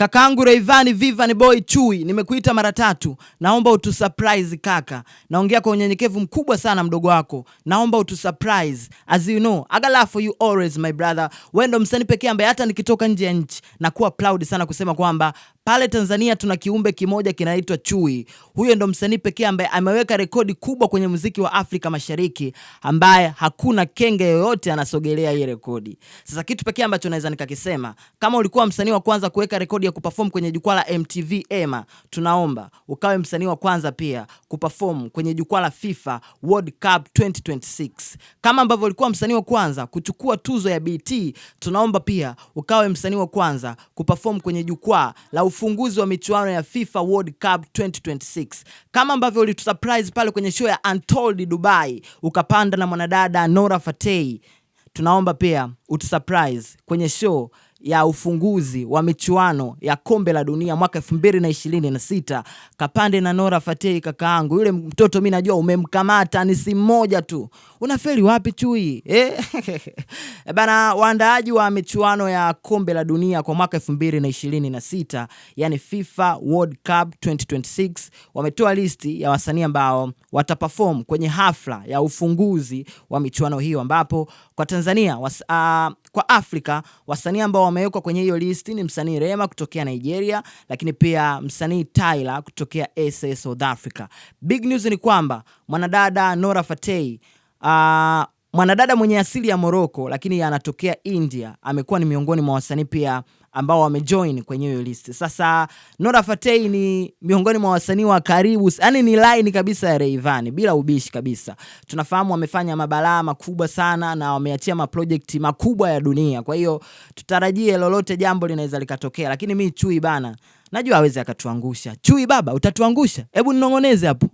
Kakaangu Rayvanny Vivian Boy Chui, nimekuita mara 3. Naomba utusurprise kaka. Naongea kwa unyenyekevu mkubwa sana mdogo wako. Naomba utusurprise. As you know, I got love for you always my brother. Wewe ndo msanii pekee ambaye hata nikitoka nje ya nchi nakuwa proud sana kusema kwamba pale Tanzania tuna kiumbe kimoja kinaitwa Chui. Huyo ndo msanii pekee ambaye ameweka rekodi kubwa kwenye muziki wa Afrika Mashariki ambaye hakuna kenge yoyote anasogelea hii rekodi. Sasa kitu pekee ambacho naweza nikakisema, kama ulikuwa msanii wa kwanza kuweka rekodi ya kuperform kwenye jukwaa la MTV EMA, tunaomba ukawe msanii wa kwanza pia kuperform kwenye jukwaa la FIFA World Cup 2026. Kama ambavyo ulikuwa msanii wa kwanza kuchukua tuzo ya BT, tunaomba pia ukawe msanii wa kwanza kuperform kwenye jukwaa la ufunguzi wa michuano ya FIFA World Cup 2026. Kama ambavyo ulitusurprise pale kwenye show ya Untold Dubai, ukapanda na mwanadada Nora Fatei, tunaomba pia utusurprise kwenye show ya ufunguzi wa michuano ya kombe la dunia mwaka 2026. Kapande na Nora Fatei kakaangu. Yule mtoto mimi najua umemkamata ni si mmoja tu. Unafeli wapi Chui? Bana, waandaaji wa michuano ya kombe la dunia kwa mwaka 2026, yani FIFA World Cup 2026, wametoa listi ya wasanii ambao wataperform kwenye hafla ya ufunguzi wa michuano hiyo, ambapo kwa Tanzania kwa Afrika wasanii ambao wamewekwa kwenye hiyo listi ni msanii Rema kutokea Nigeria, lakini pia msanii Tyler kutokea SA South Africa. Big news ni kwamba mwanadada Nora Fatei, mwanadada mwenye asili ya Morocco lakini anatokea India, amekuwa ni miongoni mwa wasanii pia ambao wamejoin kwenye hiyo list. Sasa Nora Fatei ni miongoni mwa wasanii wa karibu, yani ni line kabisa ya Rayvanny bila ubishi kabisa. Tunafahamu wamefanya mabalaa makubwa sana na wameachia maproject makubwa ya dunia. Kwa hiyo tutarajie lolote jambo linaweza likatokea, lakini mimi Chui bana najua hawezi akatuangusha. Chui baba, utatuangusha? Hebu ninong'oneze hapo.